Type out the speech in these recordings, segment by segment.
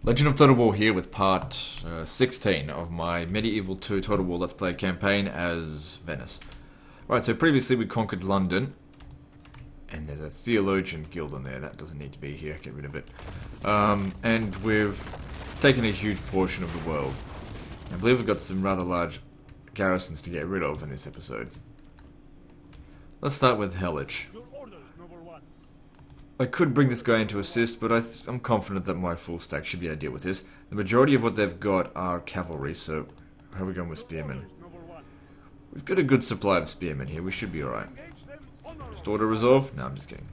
Legend of Total War here with part 16 of my Medieval 2 Total War Let's Play campaign as Venice. Right, so previously we conquered London, and there's a theologian guild in there, that doesn't need to be here, get rid of it. And we've taken a huge portion of the world. I believe we've got some rather large garrisons to get rid of in this episode. Let's start with Hellich. I could bring this guy in to assist, but I'm confident that my full stack should be able to deal with this. The majority of what they've got are cavalry, so how are we going with spearmen? We've got a good supply of spearmen here, we should be alright. Just auto resolve? No, I'm just kidding.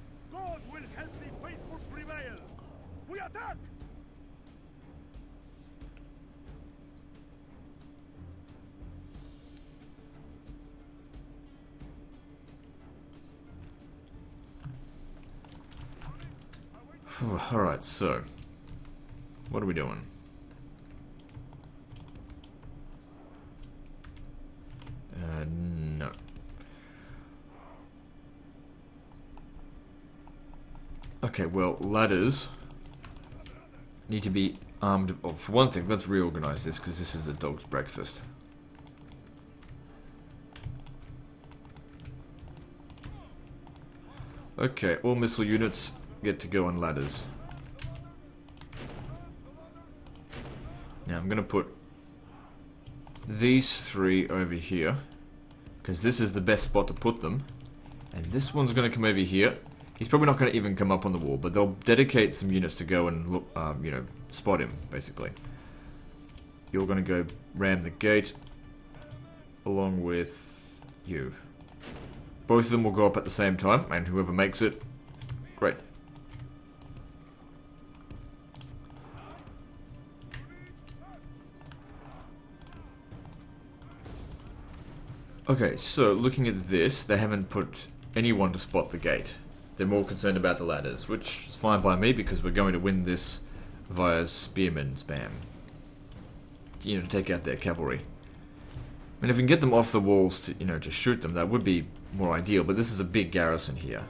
Alright, so what are we doing? No. Okay, well, ladders need to be armed. Oh, for one thing, let's reorganize this because this is a dog's breakfast. Okay, all missile units get to go on ladders. Now I'm gonna put these three over here because this is the best spot to put them, and this one's gonna come over here. He's probably not gonna even come up on the wall, but they'll dedicate some units to go and look, you know, spot him basically. You're gonna go ram the gate along with you. Both of them will go up at the same time, and whoever makes it, great. Okay, so looking at this, they haven't put anyone to spot the gate. They're more concerned about the ladders, which is fine by me because we're going to win this via spearman spam. You know, to take out their cavalry. I mean, if we can get them off the walls to, you know, to shoot them, that would be more ideal, but this is a big garrison here.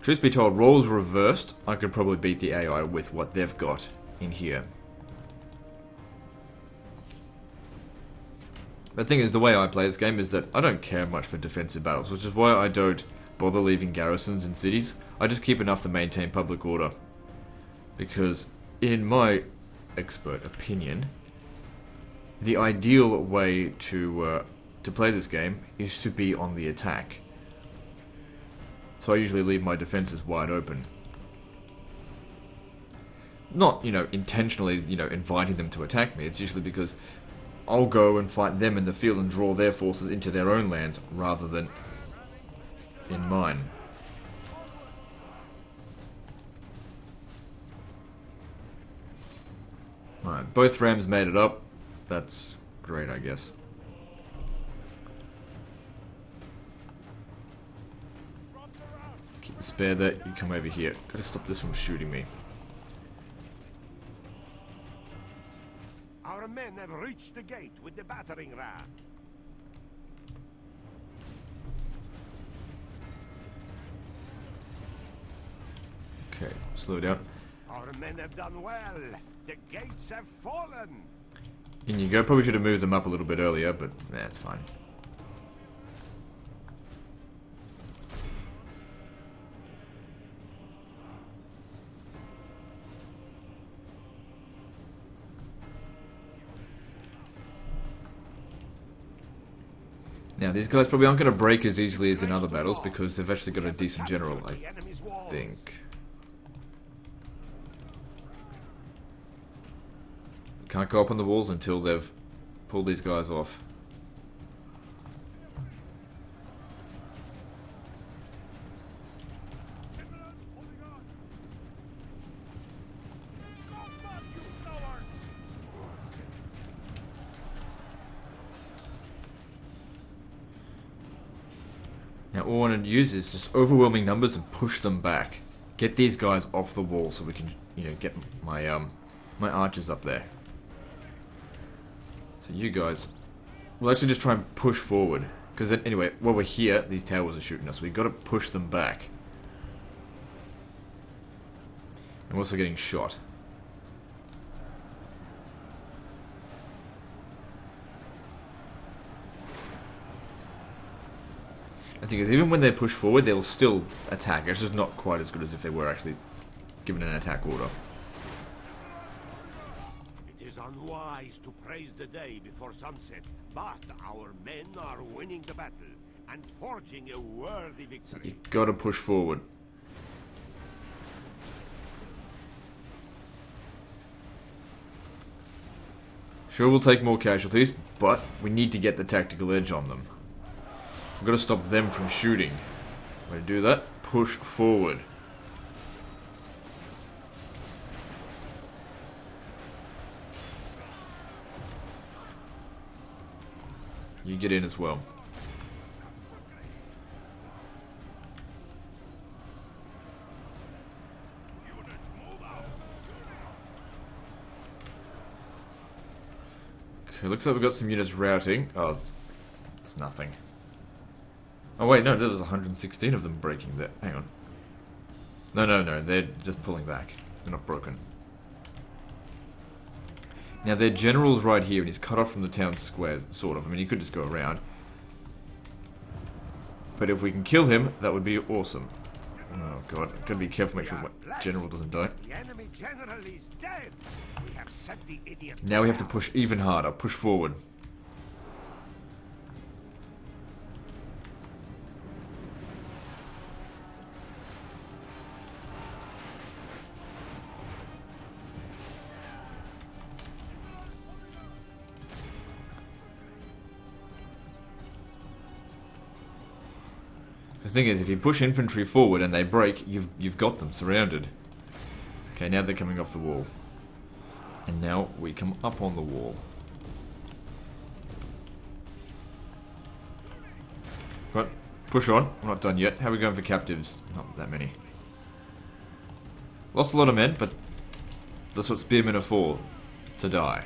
Truth be told, roles reversed, I could probably beat the AI with what they've got in here. The thing is, the way I play this game is that I don't care much for defensive battles, which is why I don't bother leaving garrisons in cities. I just keep enough to maintain public order. Because, in my expert opinion, the ideal way to play this game is to be on the attack. So I usually leave my defenses wide open. Not, you know, intentionally, you know, inviting them to attack me. It's usually because I'll go and fight them in the field and draw their forces into their own lands rather than in mine. Alright, both rams made it up. That's great, I guess. Keep the spare there, you come over here. Gotta stop this from shooting me. Our men have reached the gate with the battering ram. Okay, slow down. Our men have done well. The gates have fallen. In you go. Probably should have moved them up a little bit earlier, but that's fine. Now, these guys probably aren't going to break as easily as in other battles because they've actually got a decent general, I think. Can't go up on the walls until they've pulled these guys off. Now all I want to use is just overwhelming numbers and push them back. Get these guys off the wall so we can, you know, get my my archers up there. So you guys, we'll actually just try and push forward. Because anyway, while we're here, these towers are shooting us. We've got to push them back. And we're also getting shot. The thing is, even when they push forward, they'll still attack. It's just not quite as good as if they were actually given an attack order. It is unwise to praise the day before sunset, but our men are winning the battle and forging a worthy victory. You gotta push forward. Sure, we'll take more casualties, but we need to get the tactical edge on them. We've got to stop them from shooting. Way to do that, push forward. You get in as well. Okay, looks like we've got some units routing. Oh, it's nothing. Oh wait, no, there was 116 of them breaking there. Hang on. No, they're just pulling back. They're not broken. Now their general's right here and he's cut off from the town square, sort of. I mean, he could just go around. But if we can kill him, that would be awesome. Oh god, gotta be careful, make sure my general doesn't die. The enemy general is dead. We have set the idiot. Now we have to push even harder, push forward. The thing is, if you push infantry forward and they break, you've got them surrounded. Okay, now they're coming off the wall. And now we come up on the wall. Right, push on. We're not done yet. How are we going for captives? Not that many. Lost a lot of men, but that's what spearmen are for. To die.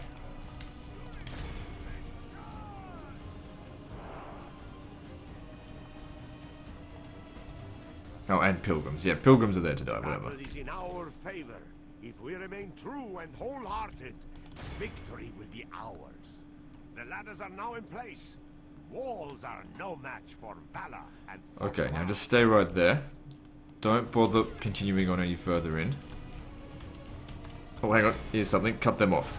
Oh, and pilgrims. Yeah, pilgrims are there to die, whatever. Battle is in our favor. If we remain true and wholehearted, victory will be ours. The ladders are now in place. Walls are no match for valor and Okay, now just stay right there. Don't bother continuing on any further in. Oh, hang on. Here's something. Cut them off.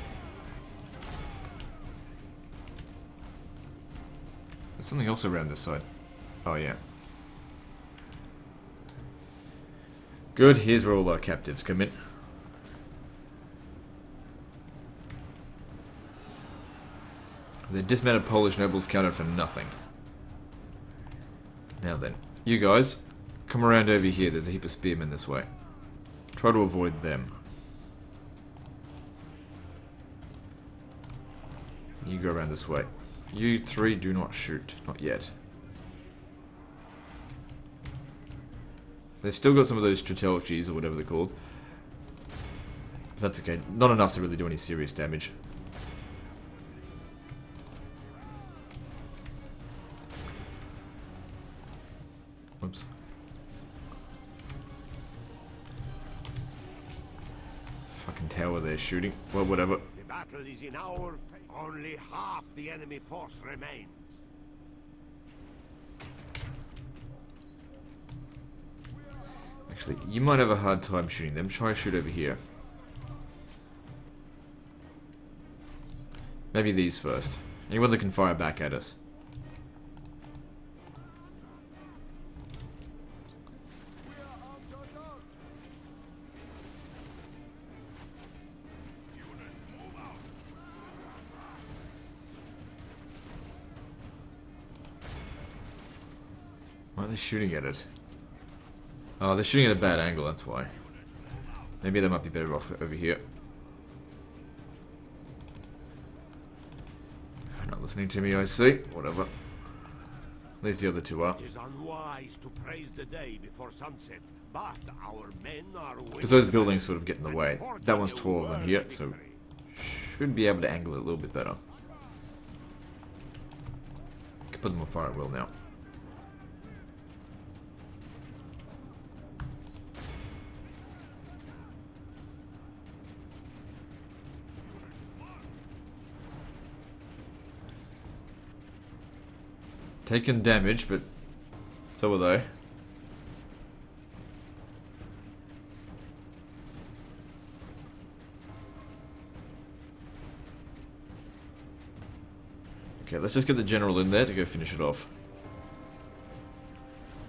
There's something else around this side. Oh, yeah. Good, here's where all our captives come in. The dismounted Polish nobles counted for nothing. Now then, you guys, come around over here. There's a heap of spearmen this way. Try to avoid them. You go around this way. You three do not shoot. Not yet. They've still got some of those streltschies or whatever they're called. But that's okay. Not enough to really do any serious damage. Oops. Fucking tower they're shooting. Well, whatever. The battle is in our favor. Only half the enemy force remains. Actually, you might have a hard time shooting them. Try shoot over here. Maybe these first. Anyone that can fire back at us. Why are they shooting at it? Oh, they're shooting at a bad angle, that's why. Maybe they might be better off over here. They're not listening to me, I see. Whatever. At least the other two are. It is unwise to praise the day before sunset, but our men are winning. Because those buildings sort of get in the way. That one's taller than here, so should be able to angle it a little bit better. Can put them on fire at will now. Taken damage, but So are they. Okay, let's just get the general in there to go finish it off.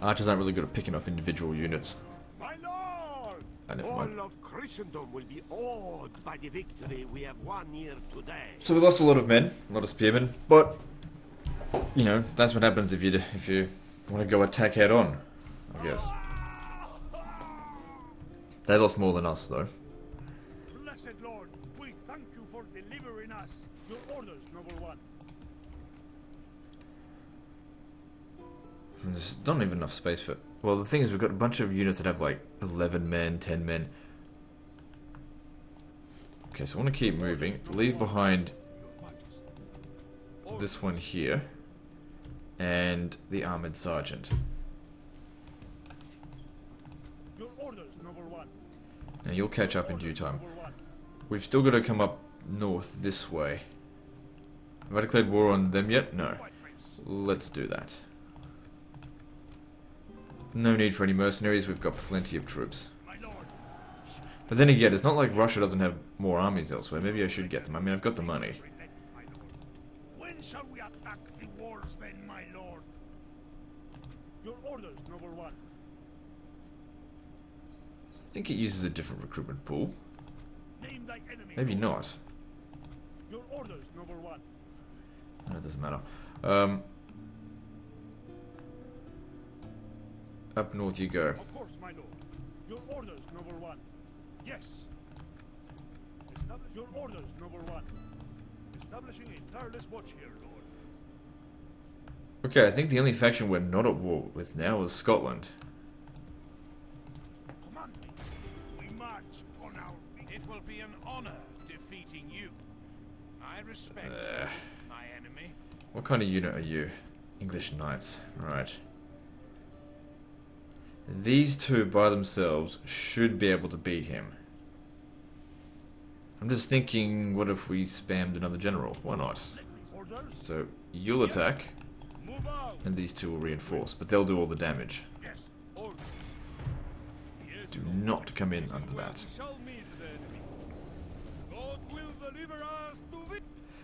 Archers aren't really good at picking off individual units. My lord! Never All mind. of Christendom will be awed by the victory we have won here today. So we lost a lot of men, a lot of spearmen, but you know that's what happens if you want to go attack head on, I guess. They lost more than us, though. Blessed Lord, we thank you for delivering us. Your orders, noble one. There's not even enough space for... Well, the thing is, we've got a bunch of units that have like 11 men, 10 men. Okay, so I want to keep moving. Leave behind this one here. And the armored sergeant. Your orders, noble one. Now you'll catch up in due time. We've still got to come up north this way. Have I declared war on them yet? No. Let's do that. No need for any mercenaries, we've got plenty of troops. But then again, it's not like Russia doesn't have more armies elsewhere. Maybe I should get them. I mean, I've got the money. When shall we attack the walls then, my lord? Your orders, noble one. I think it uses a different recruitment pool. Name thy enemy. Maybe not. Your orders, noble one. No, it doesn't matter. Up north you go. Of course, my lord. Your orders, noble one. Yes. Establish your orders, noble one. Establishing a tireless watch here, lord. Okay, I think the only faction we're not at war with now is Scotland. Command me. We march on our... It will be an honor defeating you. I respect my enemy. What kind of unit are you? English Knights. Right. These two by themselves should be able to beat him. I'm just thinking, what if we spammed another general? Why not? Orders? So, you'll attack, Move out. and these two will reinforce, but they'll do all the damage. Yes. Orders. Yes, Do not come in under that. we shall meet the enemy. God will deliver us to victory.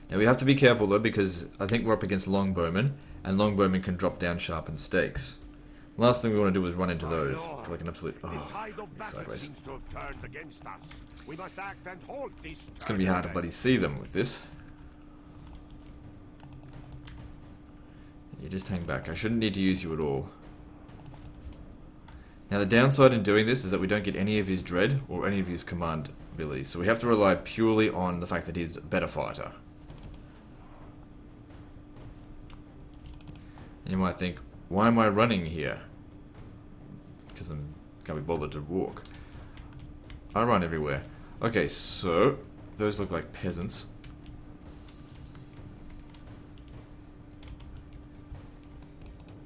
Now we have to be careful though, because I think we're up against longbowmen, and longbowmen can drop down sharpened stakes. Last thing we want to do is run into those for like an absolute... The Oh, tide of battle sideways. seems to have turned against us. We must act and halt this. It's going to be hard to bloody see them with this. You just hang back. I shouldn't need to use you at all. Now the downside in doing this is that we don't get any of his dread or any of his command abilities, so we have to rely purely on the fact that he's a better fighter. And you might think, why am I running here? Because I can't be bothered to walk. I run everywhere. Okay, so those look like peasants.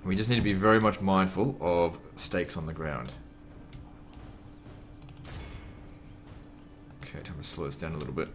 We just need to be very much mindful of stakes on the ground. Okay, time to slow this down a little bit.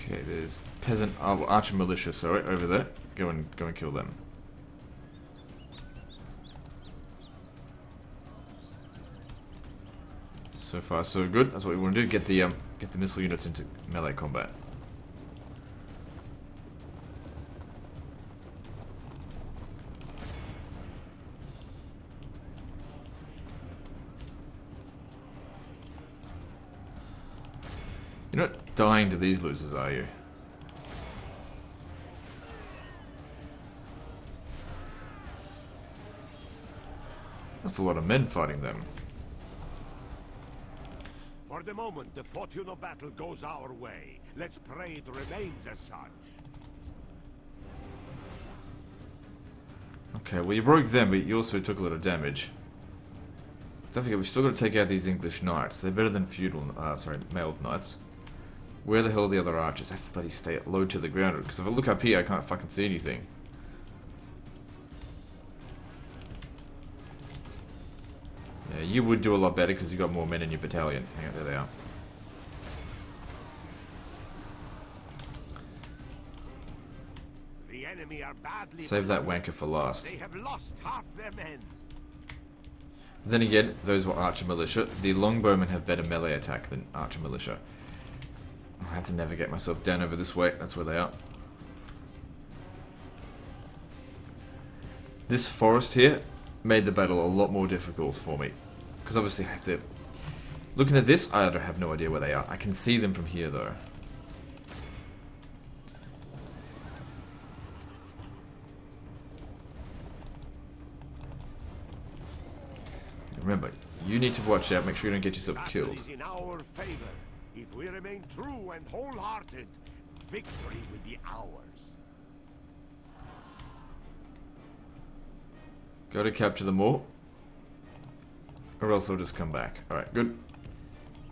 Okay, there's peasant archer militia, sorry, over there. Go and kill them. So far, so good. That's what we want to do. Get the missile units into melee combat. You're not dying to these losers, are you? That's a lot of men fighting them. For the moment, the fortune of battle goes our way. Let's pray it remains as such. Okay, well you broke them, but you also took a lot of damage. Don't forget, we've still got to take out these English knights. They're better than feudal, mailed knights. Where the hell are the other archers? I have to bloody stay low to the ground, because if I look up here, I can't fucking see anything. Yeah, you would do a lot better because you got more men in your battalion. Hang on, there they are. The enemy are badly Save that wanker for last. They have lost half their men. Then again, those were archer militia. The longbowmen have better melee attack than archer militia. I have to navigate myself down over this way. That's where they are. This forest here made the battle a lot more difficult for me. Because obviously I have to... Looking at this, I have no idea where they are. I can see them from here though. Remember, you need to watch out, make sure you don't get yourself killed. Battle is in our favor. If we remain true and wholehearted, victory will be ours. Got to capture them all. Or else they'll just come back. Alright, good.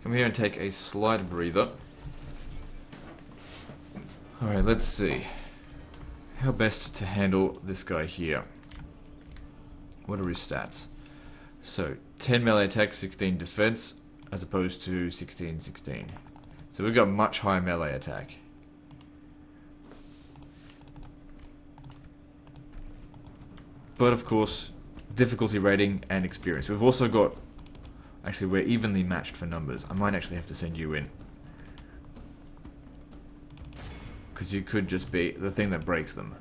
Come here and take a slight breather. Alright, let's see. How best to handle this guy here. What are his stats? So, 10 melee attack, 16 defense, as opposed to 16-16. So we've got much higher melee attack. But of course, difficulty rating and experience. We've also got... Actually, we're evenly matched for numbers. I might actually have to send you in. Because you could just be the thing that breaks them.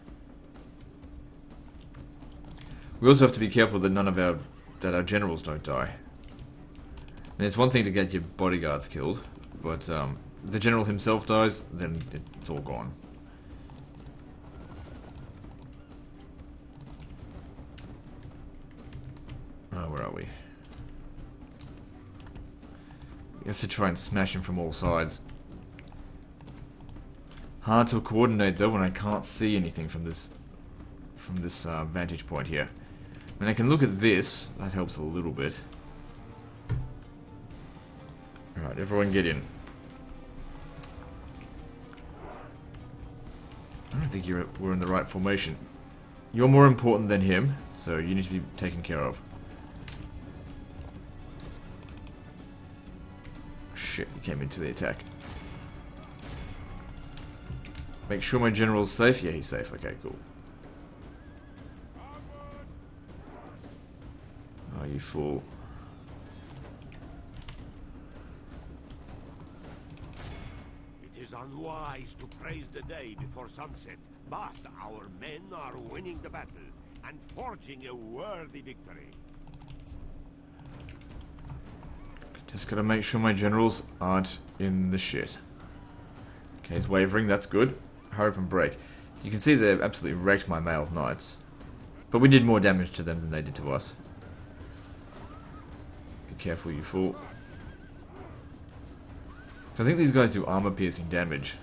We also have to be careful that that our generals don't die. And it's one thing to get your bodyguards killed, but if the general himself dies, then it's all gone. Oh, where are we? You have to try and smash him from all sides. Hard to coordinate though when I can't see anything from this vantage point here. When I can look at this, that helps a little bit. Alright, everyone get in. I don't think we're in the right formation. You're more important than him, so you need to be taken care of. Shit, he came into the attack. Make sure my general's safe. Yeah, he's safe. Okay, cool. Oh, you fool. It is unwise to praise the day before sunset, but our men are winning the battle and forging a worthy victory. Just gotta make sure my generals aren't in the shit. Okay, he's wavering. That's good. Hurry up and break. So you can see they've absolutely wrecked my mailed knights. But we did more damage to them than they did to us. Careful, you fool. I think these guys do armor-piercing damage.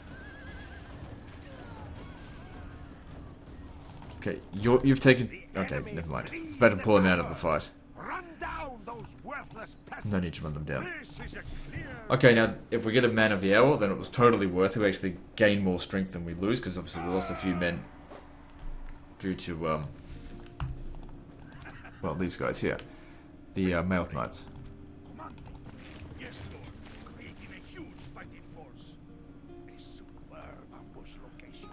Okay, you've taken... Okay, never mind. It's better to pull him out of the fight. Run down those worthless peasants. No need to run them down. This is a clear... Okay, now, if we get a man of the hour, then it was totally worth it. We actually gain more strength than we lose, because obviously we lost a few men due to, well, these guys here. The, mailed knights. Yes, Lord. Creating a huge fighting force. A superb ambush location.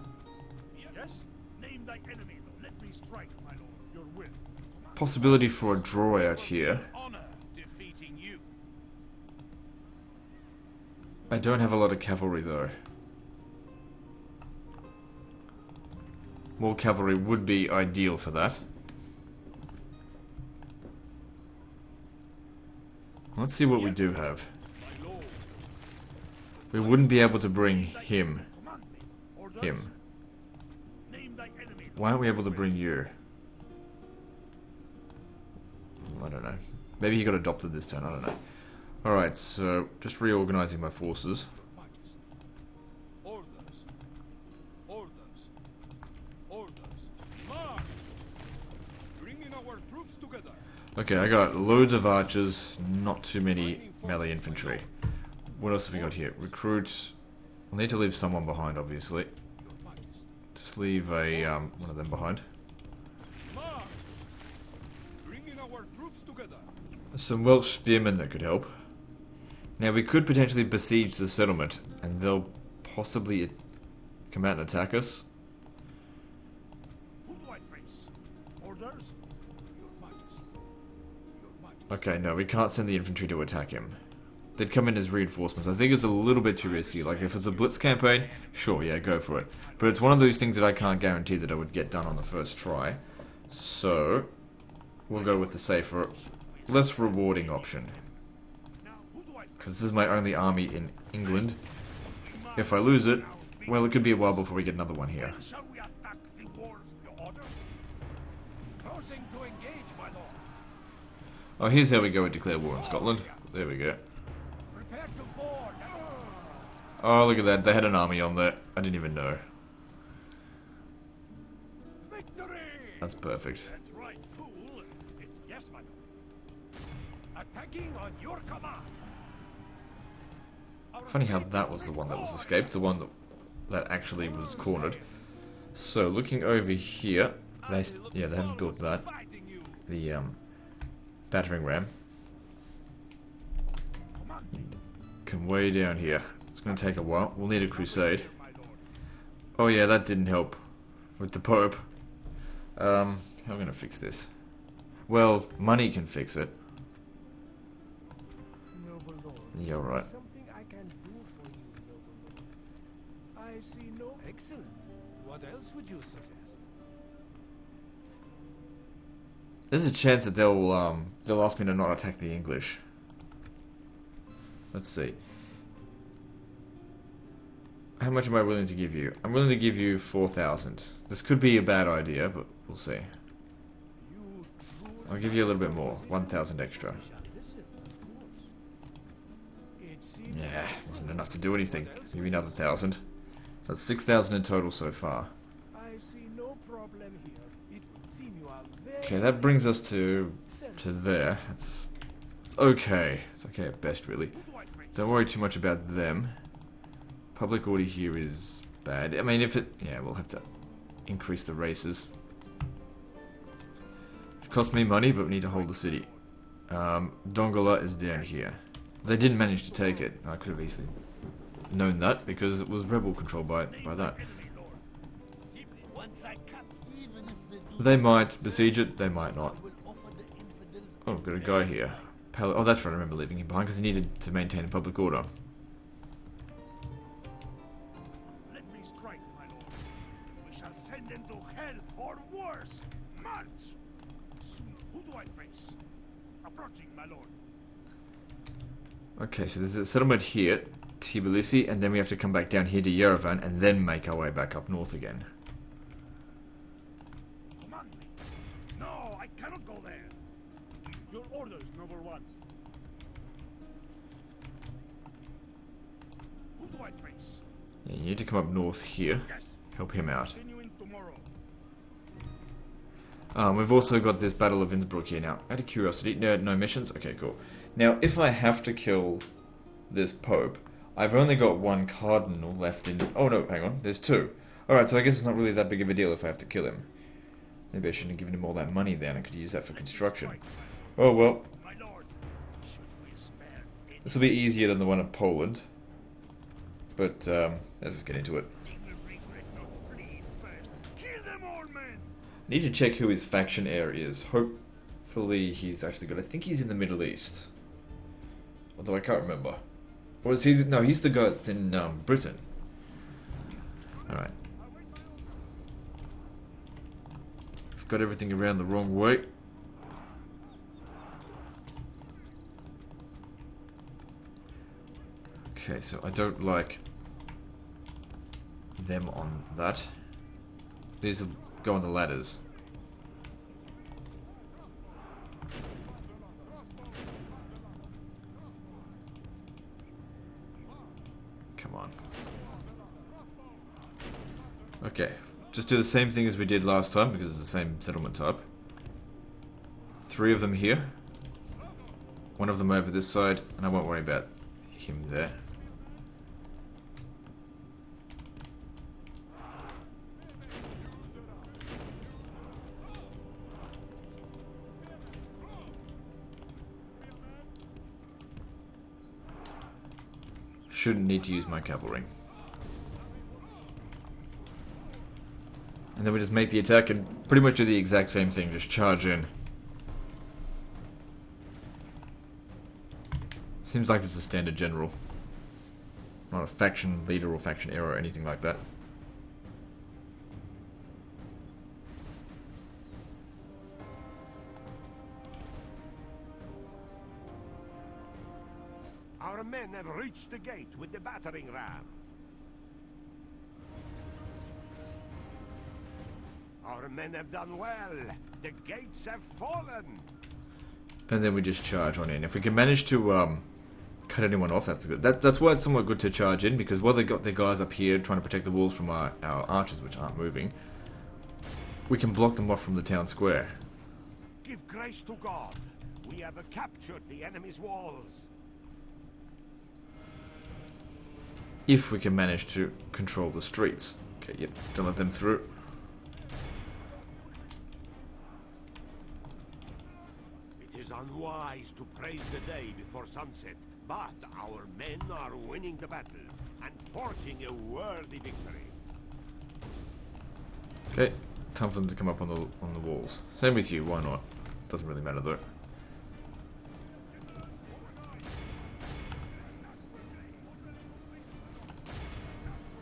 Yes? Name thy enemy, though. Let me strike, my lord. Your will. Possibility for a draw out here. Honor defeating you. I don't have a lot of cavalry though. More cavalry would be ideal for that. Let's see what we do have. We wouldn't be able to bring him. Why aren't we able to bring you? I don't know. Maybe he got adopted this turn, I don't know. Alright, so just reorganizing my forces. Orders. Orders. Orders. March! Bringing our troops together. Okay, I got loads of archers, not too many melee infantry. What else have we got here? Recruits. We'll need to leave someone behind, obviously. Just leave a one of them behind. Some Welsh spearmen that could help. Now we could potentially besiege the settlement, and they'll possibly come out and attack us. Who do I face? Orders? Your Majesty. Your Majesty. Okay, no, we can't send the infantry to attack him. They'd come in as reinforcements. I think it's a little bit too risky. Like, if it's a blitz campaign, sure, yeah, go for it. But it's one of those things that I can't guarantee that I would get done on the first try. So, we'll go with the safer, less rewarding option. Because this is my only army in England. If I lose it, well, it could be a while before we get another one here. Shall we attack the wars? Your orders? Closing to engage, my lord. Oh, here's how we go and declare war on Scotland. There we go. Prepare to board. Oh, look at that. They had an army on there. I didn't even know. Victory! That's perfect. That's right, fool. It's yes, my lord. Attacking on your command. Funny how that was the one that was escaped, the one that actually was cornered. So, looking over here, they haven't built that. The battering ram. Come way down here. It's going to take a while. We'll need a crusade. Oh yeah, that didn't help with the Pope. How am I going to fix this? Well, money can fix it. Noble lord, Yeah, right. something I can do for you, noble lord. I see no... Excellent. What else would you suggest? There's a chance that they'll ask me to not attack the English. Let's see. How much am I willing to give you? I'm willing to give you 4,000. This could be a bad idea, but we'll see. I'll give you a little bit more. 1,000 extra. Yeah, wasn't enough to do anything. Give me another 1,000. That's 6,000 in total so far. I see no problem here. It would seem you are very... Okay, that brings us to there. It's okay. It's okay at best, really. Don't worry too much about them. Public order here is bad. I mean, yeah, we'll have to increase the races. It costs me money, but we need to hold the city. Dongola is down here. They didn't manage to take it. I could have easily known that because it was rebel controlled by that. They might besiege it, they might not. Oh, got a guy here. Oh, that's right, I remember leaving him behind because he needed to maintain the public order. Let me strike, my lord. We shall send them to hell or worse. March! Soon, who do I face? Approaching, my lord. Okay, so there's a settlement here, Tbilisi, and then we have to come back down here to Yerevan and then make our way back up north again. Command me. No, I cannot go there. Your orders, number one. Who do I face? Yeah, you need to come up north here, Yes. help him out. Continuing tomorrow. We've also got this Battle of Innsbruck here now. Out of curiosity, no missions? Okay, cool. Now, if I have to kill this Pope, I've only got one Cardinal left in... Oh no, hang on, there's two. Alright, so I guess it's not really that big of a deal if I have to kill him. Maybe I shouldn't have given him all that money then, I could use that for construction. Oh well. My lord, should we spare any? This will be easier than the one in Poland. But, let's just get into it. They will regret not fleeing first. Kill them all, men! Need to check who his faction heir is. Hopefully he's actually good. I think he's in the Middle East. Although I can't remember. Or is he... No, he's the guy that's in Britain. Alright. I've got everything around the wrong way. Okay, so I don't like them on that. These will go on the ladders. Come on. Okay, just do the same thing as we did last time because it's the same settlement type. 3 of them here. 1 of them over this side, and I won't worry about him there. Shouldn't need to use my cavalry. And then we just make the attack and pretty much do the exact same thing, just charge in. Seems like it's a standard general. Not a faction leader or faction error or anything like that. Our men have reached the gate with the battering ram. Our men have done well. The gates have fallen. And then we just charge on in. If we can manage to cut anyone off, that's good. That's why it's somewhat good to charge in, because while they got their guys up here trying to protect the walls from our archers, which aren't moving, we can block them off from the town square. Give grace to God. We have captured the enemy's walls. If we can manage to control the streets. Okay, yep, don't let them through. It is unwise to praise the day before sunset, but our men are winning the battle and forging a worthy victory. Okay, time for them to come up on the walls. Same with you, why not? Doesn't really matter though.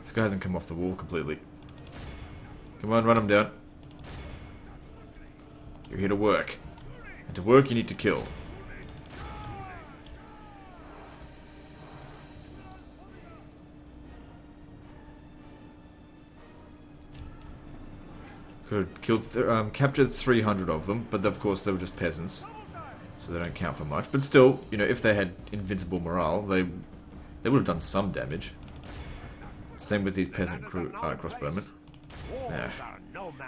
This guy hasn't come off the wall completely. Come on, run him down. You're here to work. And to work, you need to kill. Could killed, captured 300 of them, but of course they were just peasants, so they don't count for much. But still, you know, if they had invincible morale, they would have done some damage. Same with these peasant crossbowmen. Nah,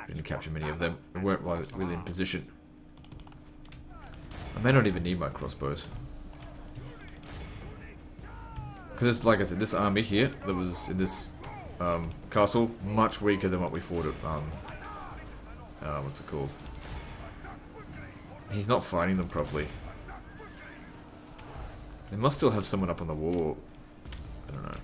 didn't capture many of them. They weren't really in position. I may not even need my crossbows. Because, like I said, this army here that was in this castle, much weaker than what we fought at, what's it called? He's not fighting them properly. They must still have someone up on the wall. I don't know.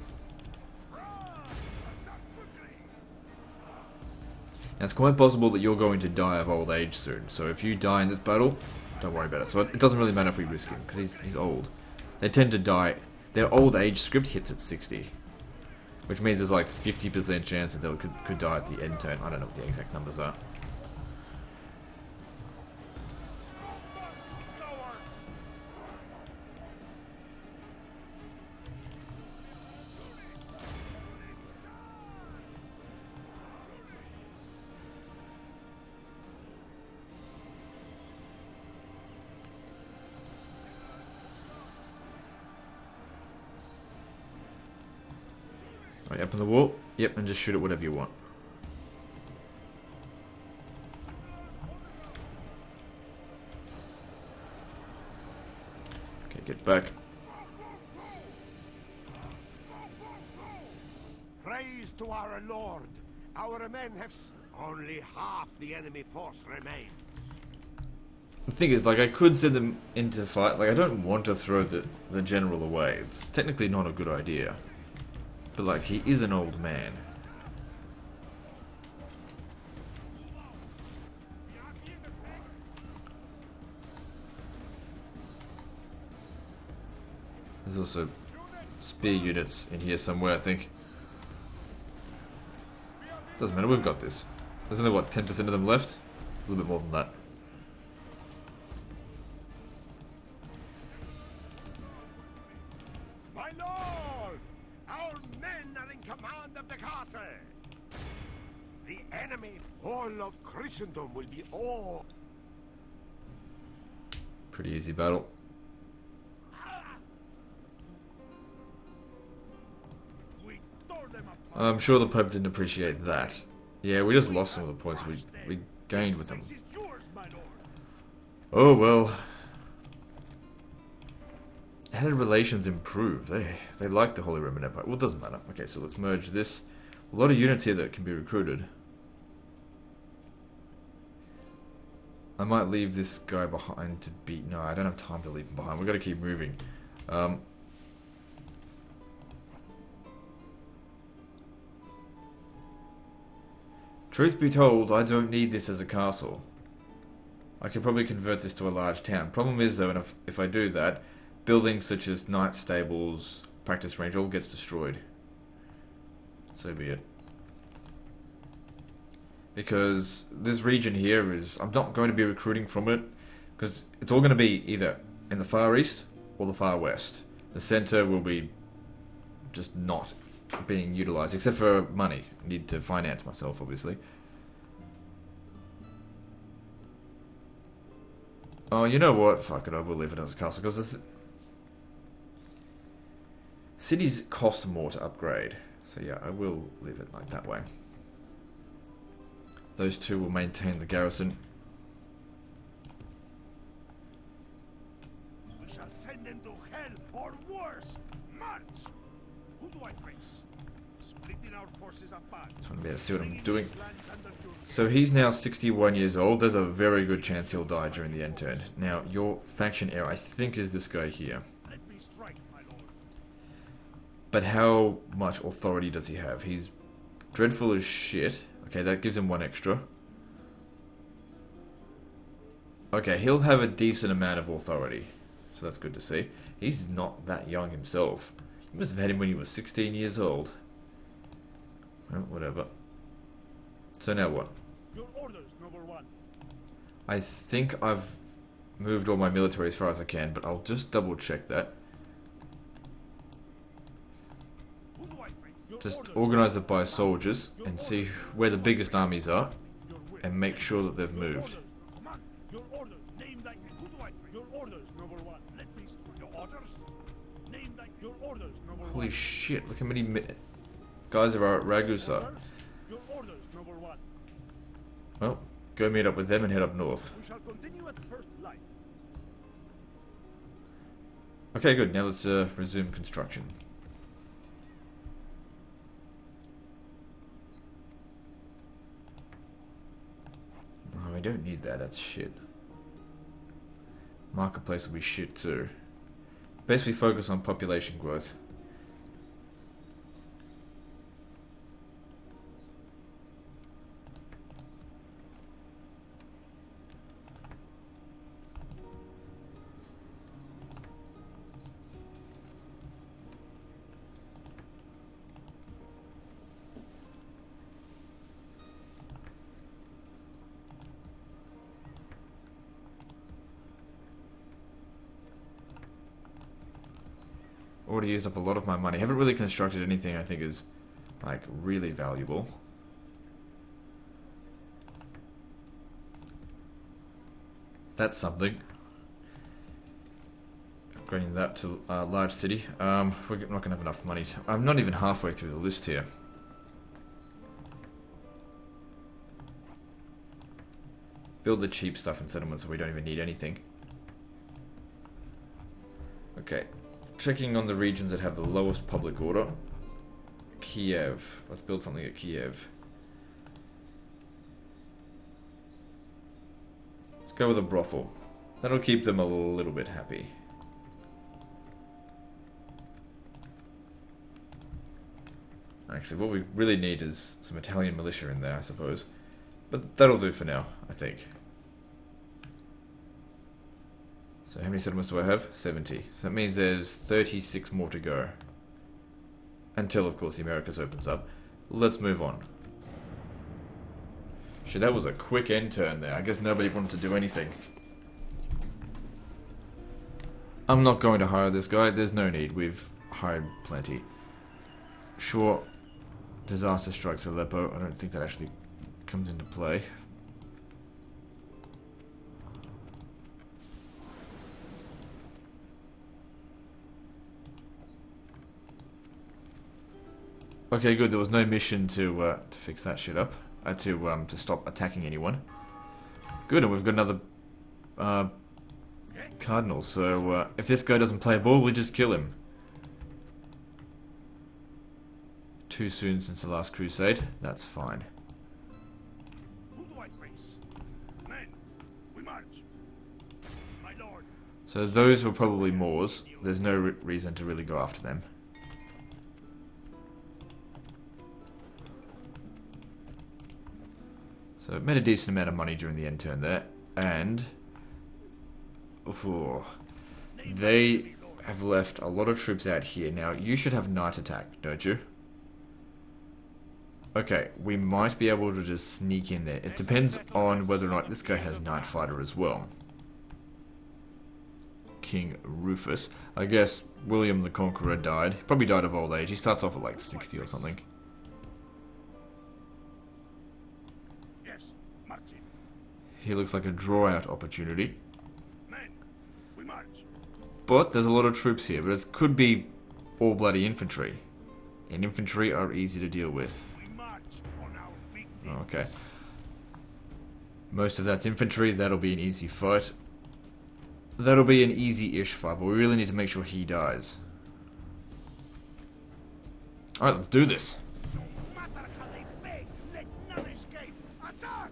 Now, it's quite possible that you're going to die of old age soon, so if you die in this battle, don't worry about it. So it doesn't really matter if we risk him, because he's old. They tend to die. Their old age script hits at 60, which means there's like 50% chance that they could die at the end turn. I don't know what the exact numbers are. Right, up on the wall. Yep, and just shoot at whatever you want. Okay, get back. Praise to our Lord. Our men have only half the enemy force remains. The thing is, like, I could send them into fight. Like, I don't want to throw the general away. It's technically not a good idea. But, like, he is an old man. There's also spear units in here somewhere, I think. Doesn't matter, we've got this. There's only, what, 10% of them left? A little bit more than that. My lord! Our men are in command of the castle! The enemy, all of Christendom, will be all... Pretty easy battle. We tore them apart. I'm sure the Pope didn't appreciate that. Yeah, we just lost some of the points we gained with them. This is yours, my lord. Oh well. How did relations improve? They like the Holy Roman Empire. Well, it doesn't matter. Okay, so let's merge this. A lot of units here that can be recruited. I might leave this guy behind to be... No, I don't have time to leave him behind. We've got to keep moving. Truth be told, I don't need this as a castle. I could probably convert this to a large town. Problem is, though, and if I do that, buildings such as knight stables, practice range, all gets destroyed. So be it. Because this region here is... I'm not going to be recruiting from it, because it's all going to be either in the Far East or the Far West. The center will be just not being utilized, except for money. I need to finance myself, obviously. Oh, you know what? Fuck it, I will leave it as a castle, because cities cost more to upgrade. So yeah, I will leave it like that way. Those two will maintain the garrison. We shall send them to hell or worse. March! Who do I face? Splitting our forces apart. Just want to be able to see what I'm doing. So he's now 61 years old. There's a very good chance he'll die during the end turn. Now, your faction heir, I think, is this guy here. Let me strike, my lord. But how much authority does he have? He's dreadful as shit. Okay, that gives him one extra. Okay, he'll have a decent amount of authority. So that's good to see. He's not that young himself. You must have had him when he was 16 years old. Well, whatever. So now what? Your orders, noble one. I think I've moved all my military as far as I can, but I'll just double check that. Who do I face? Your Just orders. organize it by soldiers and see where the biggest armies are and make sure that they've moved. Command. Your orders. Name thy... Who do I face? Your orders, noble one. Let me... Your orders? Name thy... Your orders, noble one. Holy shit, look how many guys there are at Ragusa. Your orders, noble one. Well, go meet up with them and head up north. We shall continue at first light. Okay, good. Now let's resume construction. No, we don't need that. That's shit. Marketplace will be shit too. Best we focus on population growth. Already used up a lot of my money. Haven't really constructed anything I think is like really valuable. That's something. Upgrading that to a large city. We're not gonna have enough money to... I'm not even halfway through the list here. Build the cheap stuff in settlements so we don't even need anything. Okay. Checking on the regions that have the lowest public order. Kiev. Let's build something at Kiev. Let's go with a brothel. That'll keep them a little bit happy. Actually, what we really need is some Italian militia in there, I suppose. But that'll do for now, I think. So how many settlements do I have? 70. So that means there's 36 more to go. Until, of course, the Americas opens up. Let's move on. Shit, that was a quick end turn there. I guess nobody wanted to do anything. I'm not going to hire this guy. There's no need. We've hired plenty. Sure, disaster strikes Aleppo. I don't think that actually comes into play. Okay, good. There was no mission to fix that shit up. To stop attacking anyone. Good, and we've got another Cardinal, so if this guy doesn't play ball, we just kill him. Too soon since the last crusade. That's fine. Who do I face? Men, we march. My lord. So those were probably Moors. There's no reason to really go after them. So it made a decent amount of money during the end turn there, and they have left a lot of troops out here. Now you should have night attack, don't you? Okay, we might be able to just sneak in there. It depends on whether or not this guy has night fighter as well. King Rufus. I guess William the Conqueror died. He probably died of old age. He starts off at like 60 or something. Yes, marching. He looks like a draw-out opportunity. Men, we march. But there's a lot of troops here, but it could be all bloody infantry. And infantry are easy to deal with. We march on our big day. Okay. Most of that's infantry. That'll be an easy fight. That'll be an easy-ish fight, but we really need to make sure he dies. Alright, let's do this. No matter how they beg, let none escape. Attack!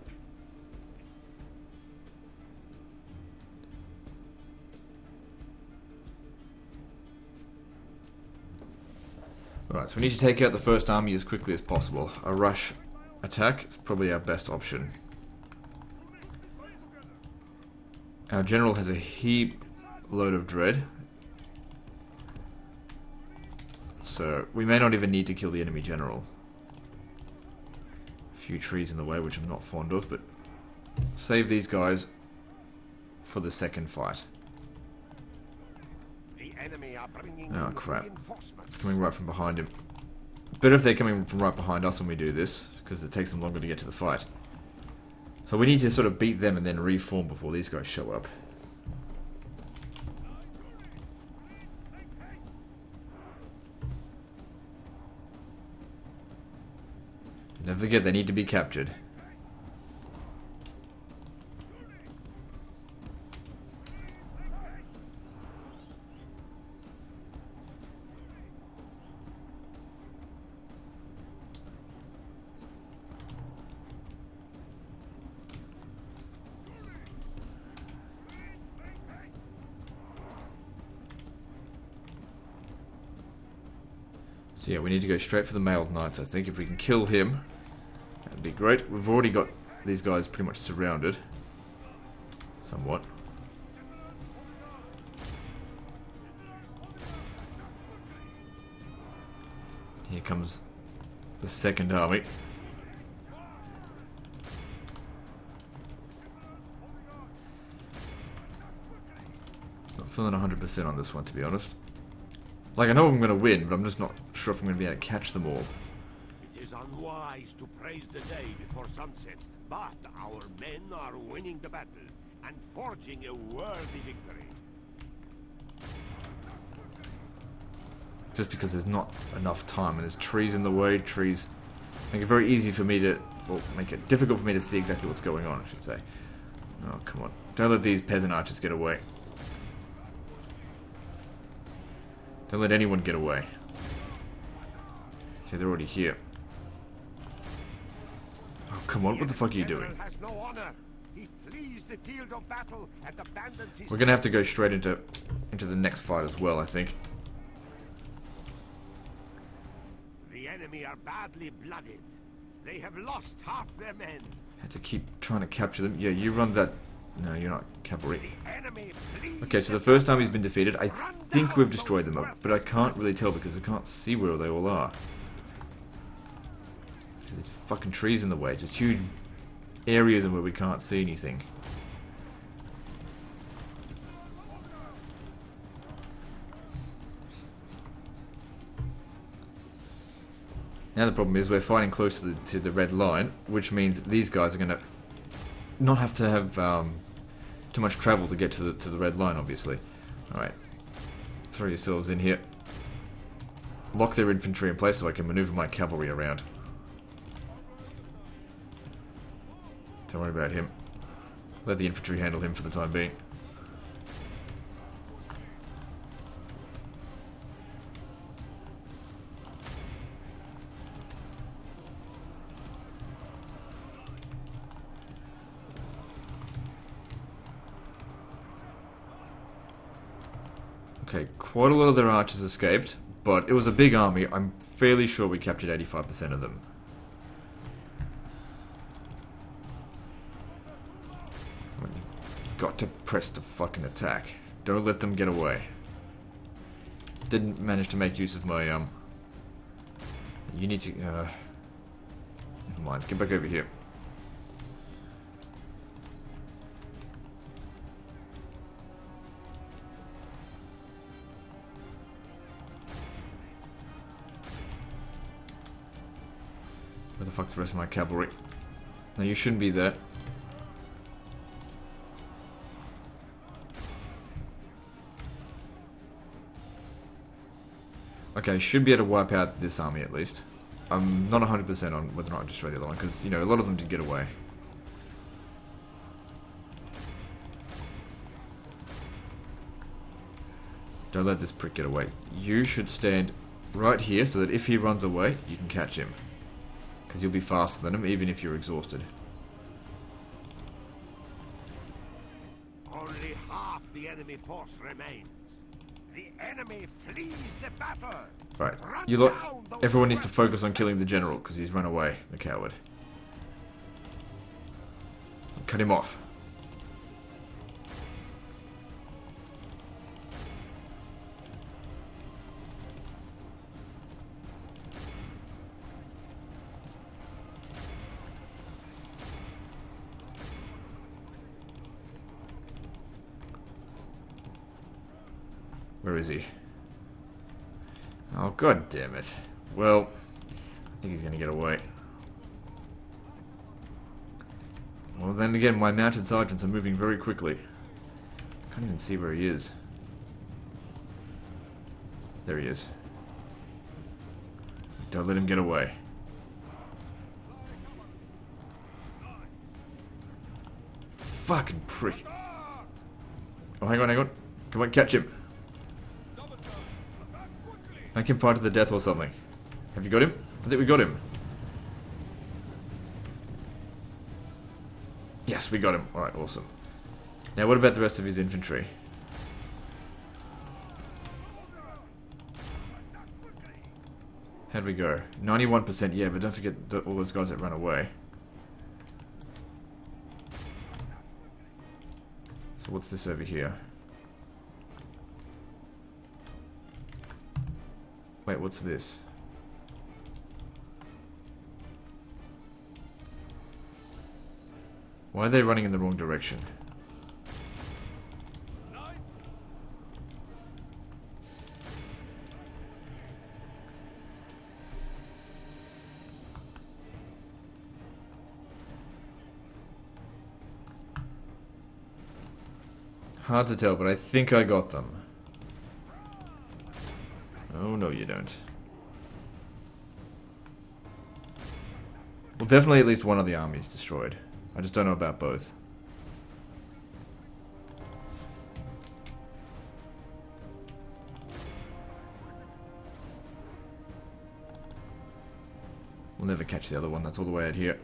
Alright, so we need to take out the first army as quickly as possible. A rush attack is probably our best option. Our general has a heap load of dread. So we may not even need to kill the enemy general. A few trees in the way, which I'm not fond of, but save these guys for the second fight. The enemy are bringing Oh crap. reinforcements. It's coming right from behind him. Better if they're coming from right behind us when we do this, because it takes them longer to get to the fight. So we need to sort of beat them and then reform before these guys show up. Don't forget, they need to be captured. So yeah, we need to go straight for the mailed knights, I think. If we can kill him, that'd be great. We've already got these guys pretty much surrounded. Somewhat. Here comes the second army. Not feeling 100% on this one, to be honest. Like, I know I'm going to win, but I'm just not sure if I'm going to be able to catch them all. It is unwise to praise the day before sunset, but our men are winning the battle and forging a worthy victory. Just because there's not enough time and there's trees in the way, trees make it very easy for me to, well, make it difficult for me to see exactly what's going on, I should say. Oh, come on. Don't let these peasant archers get away. Don't let anyone get away. See, they're already here. Oh, come on, what the fuck are you doing? Has no honor. He flees the field of battle and abandons his... We're gonna have to go straight into the next fight as well, I think. The enemy are badly blooded. They have lost half their men. Had to keep trying to capture them. Yeah, you run that... No, you're not cavalry. The enemy flees. Okay, so the first army's been defeated. I think we've destroyed them, but I can't really tell because I can't see where they all are. There's fucking trees in the way. Just huge areas where we can't see anything. Now the problem is we're fighting close to the red line, which means these guys are going to not have to have too much travel to get to the red line, obviously. Alright. Throw yourselves in here. Lock their infantry in place so I can maneuver my cavalry around. Don't worry about him. Let the infantry handle him for the time being. Okay, quite a lot of their archers escaped, but it was a big army. I'm fairly sure we captured 85% of them. Come on, you've got to press the fucking attack. Don't let them get away. Didn't manage to make use of my, You need to, Never mind, get back over here. Where the fuck's the rest of my cavalry? No, you shouldn't be there. Okay, should be able to wipe out this army at least. I'm not 100% on whether or not I destroy the other one, because, you know, a lot of them did get away. Don't let this prick get away. You should stand right here so that if he runs away, you can catch him. Because you'll be faster than him, even if you're exhausted. Only half the enemy force remains. The enemy flees the battle. Right. You lot, everyone needs to focus on killing the general, because he's run away, the coward. Cut him off. Where is he? Oh, god damn it. Well, I think he's gonna get away. Well, then again, my mounted sergeants are moving very quickly. Can't even see where he is. There he is. Don't let him get away. Fucking prick. Oh, hang on, hang on. Come on, catch him. Make him fight to the death or something. Have you got him? I think we got him. Yes, we got him. Alright, awesome. Now, what about the rest of his infantry? How'd we go? 91%, yeah, but don't forget all those guys that ran away. So what's this over here? Wait, what's this? Why are they running in the wrong direction? Hard to tell, but I think I got them. Oh, no you don't. Well, definitely at least one of the armies destroyed. I just don't know about both. We'll never catch the other one, that's all the way out here.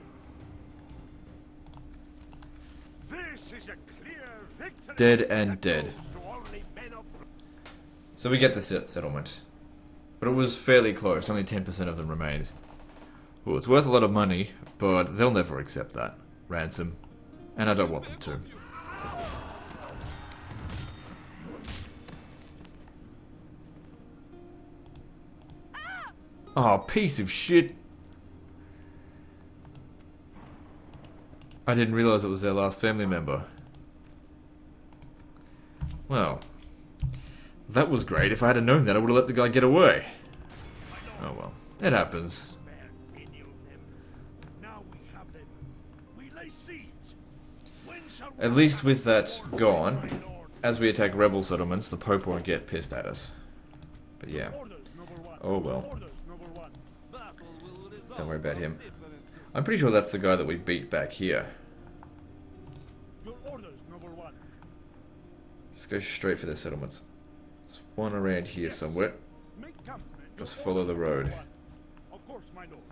This is a clear victory. Dead and dead. Goes to only men of... So we get the settlement. But it was fairly close, only 10% of them remained. Well, it's worth a lot of money, but they'll never accept that. Ransom. And I don't want them to. Oh, piece of shit. I didn't realize it was their last family member. Well, that was great. If I had known that, I would have let the guy get away. Oh well, it happens. At least with that gone, as we attack rebel settlements, the Pope won't get pissed at us. But yeah. Oh well. Don't worry about him. I'm pretty sure that's the guy that we beat back here. Just go straight for the settlements. There's one around here somewhere. Just follow the road. Of course, my lord.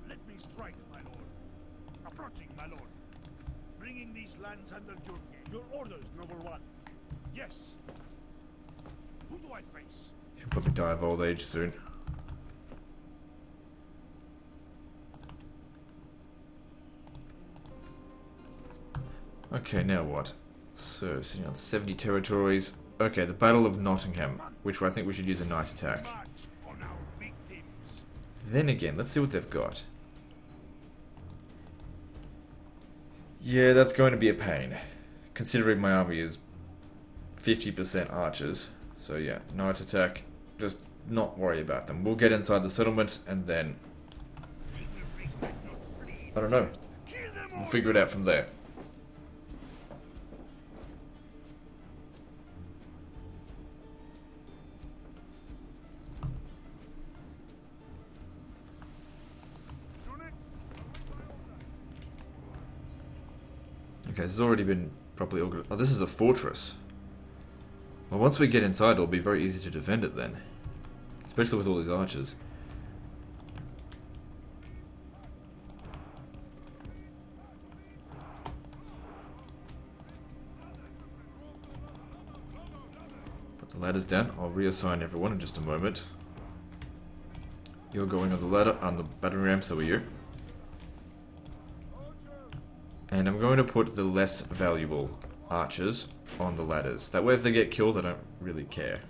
Let me strike, my lord. Approaching, my lord. Bringing these lands under your orders, noble one. Yes. Who do I face? He'll probably die of old age soon. Okay, now what? So, sitting on 70 territories. Okay, the Battle of Nottingham, which I think we should use a night attack. March on our victims. Then again, let's see what they've got. Yeah, that's going to be a pain, considering my army is 50% archers. So yeah, night attack, just not worry about them. We'll get inside the settlement and then, I don't know, we'll figure it out from there. Okay, this has already been properly organized. Oh, this is a fortress. Well, once we get inside, it'll be very easy to defend it then. Especially with all these archers. Put the ladders down. I'll reassign everyone in just a moment. You're going on the ladder, on the battering ram, so are you. And I'm going to put the less valuable archers on the ladders. That way if they get killed, I don't really care.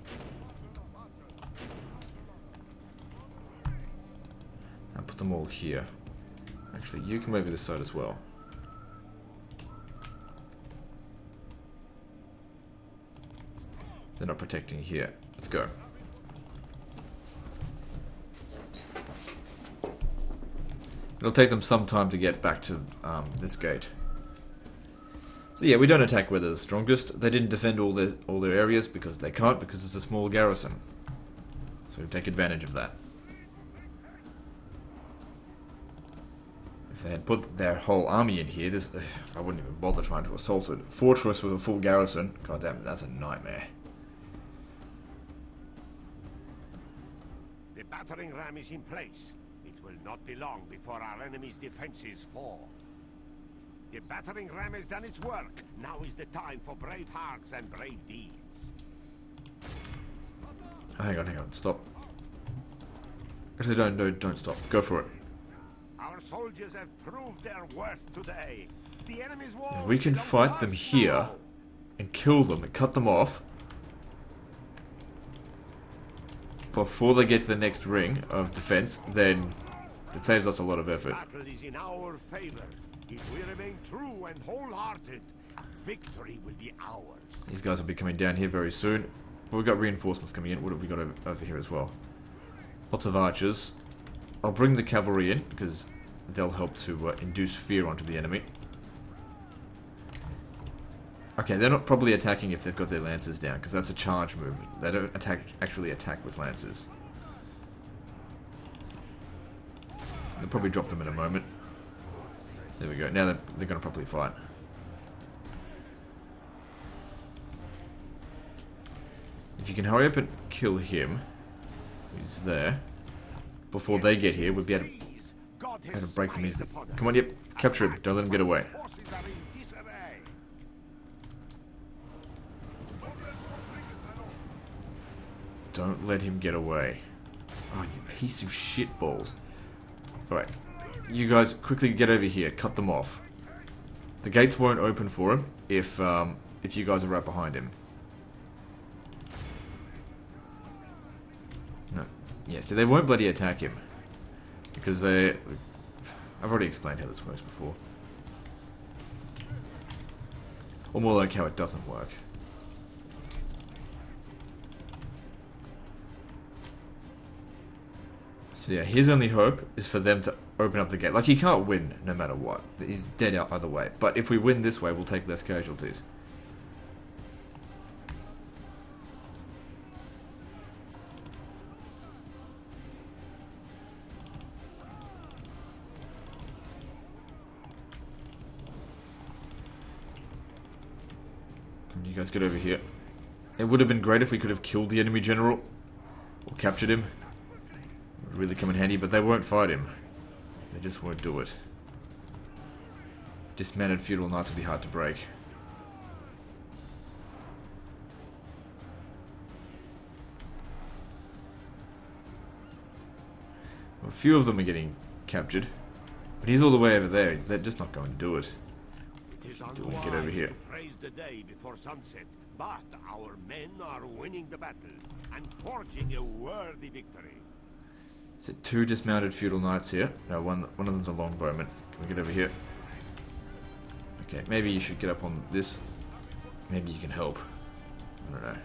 I'll put them all here. Actually, you come over this side as well. They're not protecting here. Let's go. It'll take them some time to get back to this gate. So yeah, we don't attack where they're the strongest. They didn't defend all their areas because they can't, because it's a small garrison. So we take advantage of that. If they had put their whole army in here, this I wouldn't even bother trying to assault it. Fortress with a full garrison, god damn, that's a nightmare. The battering ram is in place. It will not be long before our enemy's defenses fall. The battering ram has done its work. Now is the time for brave hearts and brave deeds. Oh, hang on, stop. Actually, don't stop. Go for it. Our soldiers have proved their worth today. The enemy's walls If we can belong to fight them us here now. and kill them and cut them off before they get to the next ring of defense, then it saves us a lot of effort. Battle is in our favor. If we remain true and wholehearted, victory will be ours. These guys will be coming down here very soon. We've got reinforcements coming in. What have we got over here as well? Lots of archers. I'll bring the cavalry in because they'll help to induce fear onto the enemy. Okay, they're not probably attacking if they've got their lances down because that's a charge move. They don't actually attack with lances. They'll probably drop them in a moment. There we go. Now they're going to properly fight. If you can hurry up and kill him, who's there, before they get here, we'll be able to break them easily. Come on, yep, capture him. Don't let him get away. Forces are in disarray. Don't let him get away. Oh, you piece of shit balls. Alright. You guys quickly get over here. Cut them off. The gates won't open for him if you guys are right behind him. No. Yeah, so they won't bloody attack him. Because they... I've already explained how this works before. Or more like how it doesn't work. So yeah, his only hope is for them to open up the gate. Like, he can't win no matter what. He's dead out either way. But if we win this way, we'll take less casualties. Can you guys get over here? It would have been great if we could have killed the enemy general. Or captured him. Would really come in handy, but they won't fight him. They just won't do it. Dismounted feudal knights will be hard to break. A few of them are getting captured. But he's all the way over there. They're just not going to do it. It is Do we get over here? to praise the day before sunset, but our men are winning the battle and forging a worthy victory. Is it 2 dismounted feudal knights here? No, one of them's a longbowman. Can we get over here? Okay, maybe you should get up on this. Maybe you can help. I don't know.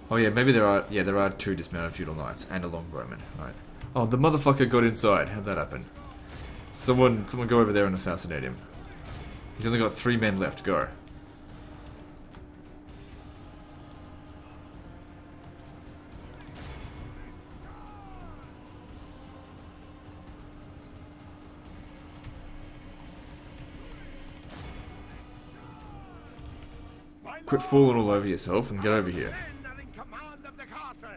Oh yeah, maybe there are 2 dismounted feudal knights and a longbowman. Right. Oh, the motherfucker got inside. How'd that happen? Someone go over there and assassinate him. He's only got 3 men left. Go. Quit falling all over yourself and get over here. Men are in command of the castle.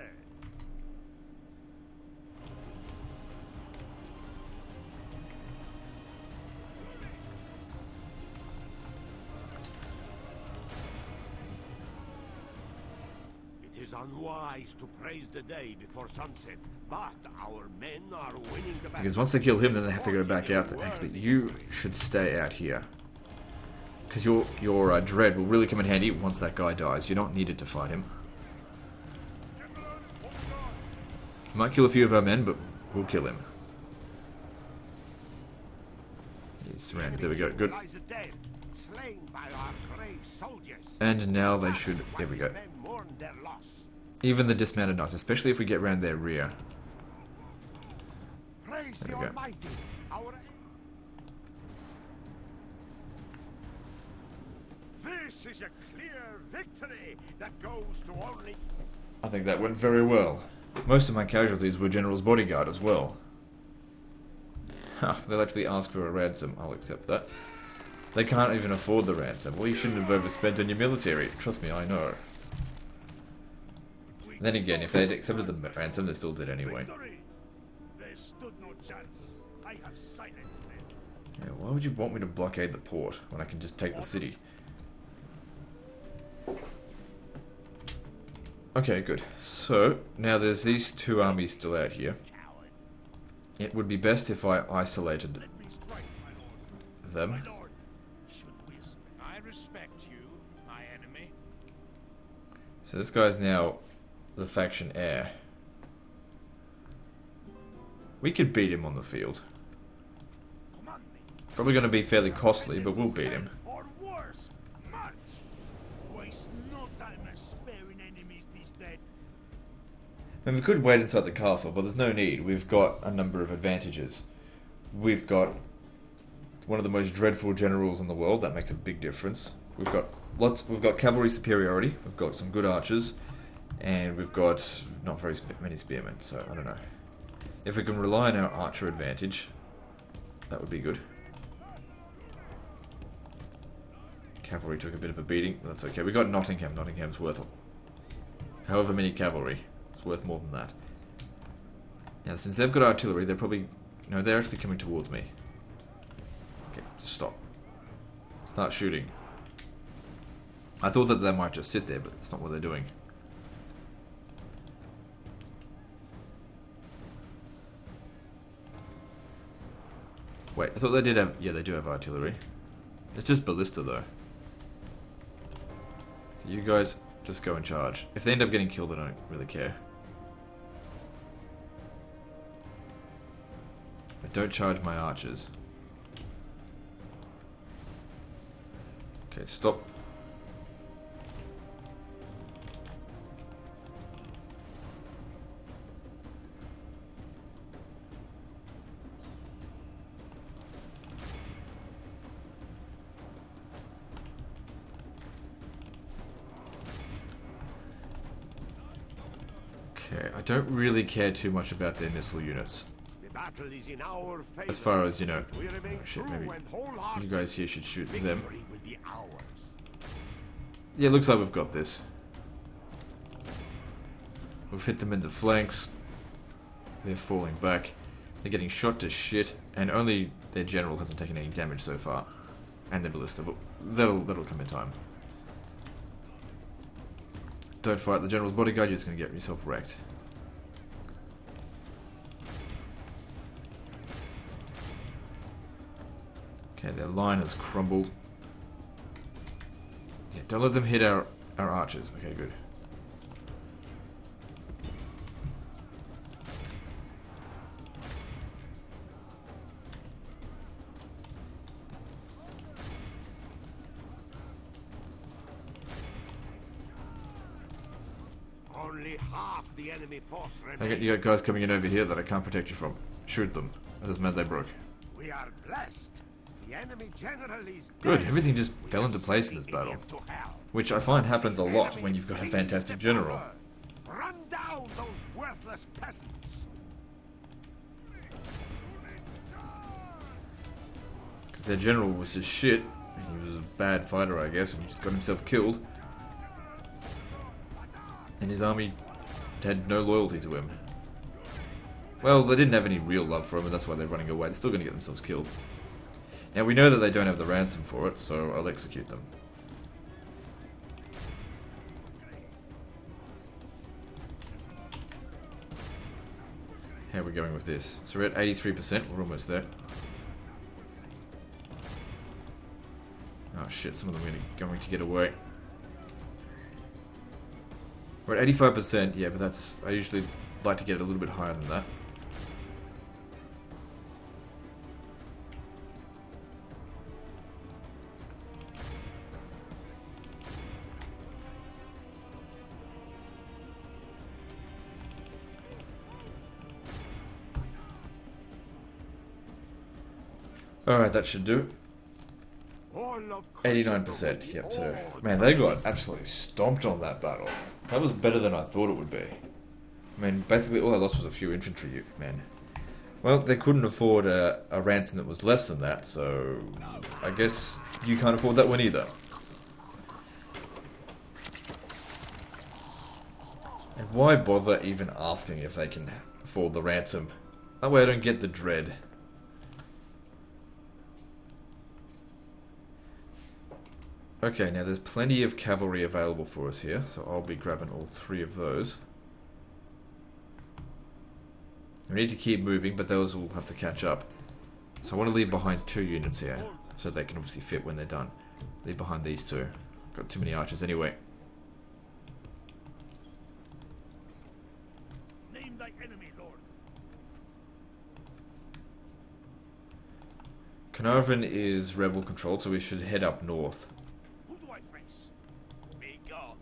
It is unwise to praise the day before sunset, but our men are winning the battle. Because once they kill him, then they have to go back out there. Actually, you should stay out here. Because your dread will really come in handy once that guy dies. You're not needed to fight him. Might kill a few of our men, but we'll kill him. He's surrounded. There we go. Good. Lies dead, slain by our brave soldiers. And now they should... There we go. Men mourn their loss. Even the dismounted knights, especially if we get round their rear. Praise There the we go. Almighty. Our This is a clear victory that goes to only. I think that went very well. Most of my casualties were General's bodyguard as well. They'll actually ask for a ransom. I'll accept that. They can't even afford the ransom. Well, you shouldn't have overspent on your military. Trust me, I know. Then again, if they'd accepted the ransom, they still did anyway. Victory! They stood no chance. I have silenced them. Yeah, why would you want me to blockade the port when I can just take the city? Okay, good. So, now there's these 2 armies still out here. It would be best if I isolated Let me strike, my lord. them. My lord, should we I respect you, my enemy. So this guy's now the faction heir. We could beat him on the field. command me? Probably going to be fairly costly, but we'll beat him. Or worse, march! Waste no time sparing enemies these dead. And we could wait inside the castle, but there's no need. We've got a number of advantages. We've got one of the most dreadful generals in the world. That makes a big difference. We've got cavalry superiority. We've got some good archers, and we've got not very many spearmen. So I don't know. If we can rely on our archer advantage, that would be good. Cavalry took a bit of a beating. But that's okay. We got Nottingham. Nottingham's worth however many cavalry. It's worth more than that. Now, since they've got artillery, they're probably... No, they're actually coming towards me. Okay, just stop. Start shooting. I thought that they might just sit there, but it's not what they're doing. Wait, I thought they did have... Yeah, they do have artillery. It's just ballista, though. You guys just go in charge. If they end up getting killed, I don't really care. But don't charge my archers. Okay, stop. Okay, I don't really care too much about their missile units. The battle is in our favor. As far as, you know... We remain Oh shit, true maybe and wholehearted. you guys here should shoot them. Victory will be ours. Yeah, looks like we've got this. We've hit them in the flanks. They're falling back. They're getting shot to shit, and only their general hasn't taken any damage so far. And their ballista, but that'll come in time. Don't fight the general's bodyguard, you're just going to get yourself wrecked. Okay, their line has crumbled. Yeah, don't let them hit our archers. Okay, good. Only half the enemy force remains. Okay, you got guys coming in over here that I can't protect you from. Shoot them. That doesn't matter, they broke. We are blessed. The enemy general is Good, dead. everything just fell into place in this battle. To hell. Which I find happens a lot when you've got a fantastic general. Run down those worthless peasants. Because their general was just shit. He was a bad fighter, I guess, and just got himself killed. And his army had no loyalty to him. Well, they didn't have any real love for him, and that's why they're running away. They're still going to get themselves killed. Now, we know that they don't have the ransom for it, so I'll execute them. How are we going with this? So we're at 83%, we're almost there. Oh shit, some of them are going to get away. We're at 85%, yeah, but that's... I usually like to get it a little bit higher than that. Alright, that should do. 89%, yep, so... Man, they got absolutely stomped on that battle. That was better than I thought it would be. I mean, basically all I lost was a few infantry, man. Well, they couldn't afford a ransom that was less than that, so... I guess you can't afford that one either. And why bother even asking if they can afford the ransom? That way I don't get the dread. Okay, now there's plenty of cavalry available for us here, so I'll be grabbing all 3 of those. We need to keep moving, but those will have to catch up. So I want to leave behind 2 units here, so they can obviously fit when they're done. Leave behind these 2. Got too many archers anyway. Name thy enemy, Lord. Carnarvon is rebel controlled, so we should head up north. Who do I face? Begone.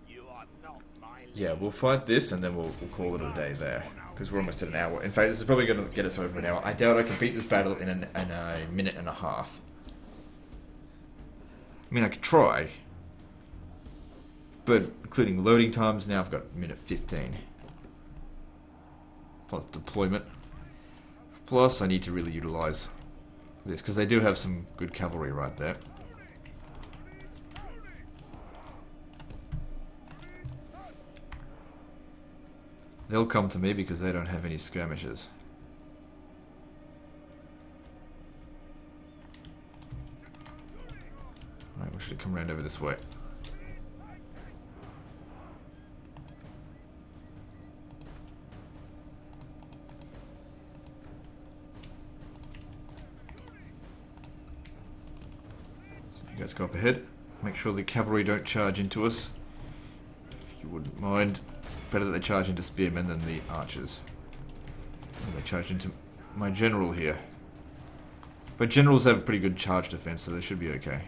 You are not my Yeah, we'll fight this and then we'll call it a day there. Because we're almost at an hour. In fact, this is probably going to get us over an hour. I doubt I can beat this battle in a minute and a half. I mean, I could try. But including loading times, now I've got minute 15. Plus deployment. Plus, I need to really utilize this, because they do have some good cavalry right there. They'll come to me because they don't have any skirmishes. Alright, we should come around over this way. So you guys go up ahead. Make sure the cavalry don't charge into us. If you wouldn't mind. Better that they charge into spearmen than the archers. Oh, they charged into my general here. But generals have a pretty good charge defense, so they should be okay.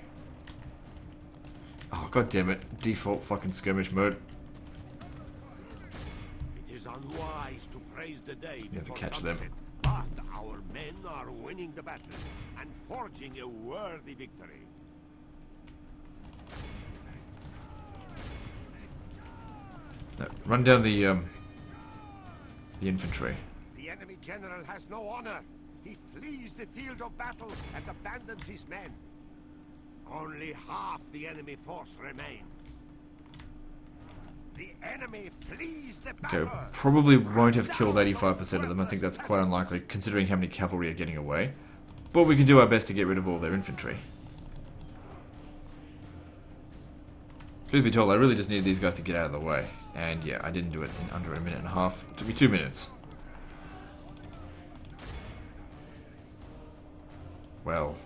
Oh, god damn it. Default fucking skirmish mode. It is unwise to praise the day You have to before catch sunset, them. but our men are winning the battle and forging a worthy victory. No, run down the infantry. The enemy general has no honor. He flees the field of battle and abandons his men. Only half the enemy force remains. The enemy flees the battle. Okay, probably won't have killed 85% of them. I think that's quite unlikely, considering how many cavalry are getting away. But we can do our best to get rid of all their infantry. Truth be told, I really just needed these guys to get out of the way. And yeah, I didn't do it in under a minute and a half. It took me 2 minutes. Well,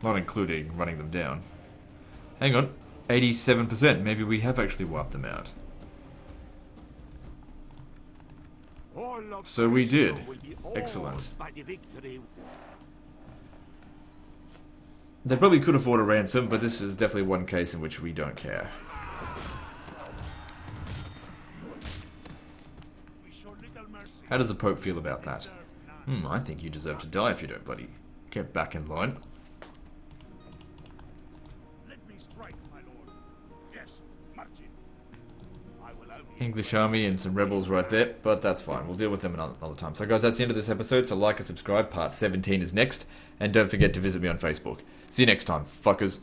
not including running them down. Hang on, 87%. Maybe we have actually wiped them out. So we did. Excellent. They probably could afford a ransom, but this is definitely one case in which we don't care. How does the Pope feel about that? I think you deserve to die if you don't bloody get back in line. Let me strike, my lord. Yes, Martin. I will only English army and some rebels right there, but that's fine. We'll deal with them another time. So guys, that's the end of this episode, so like and subscribe. Part 17 is next, and don't forget to visit me on Facebook. See you next time, fuckers.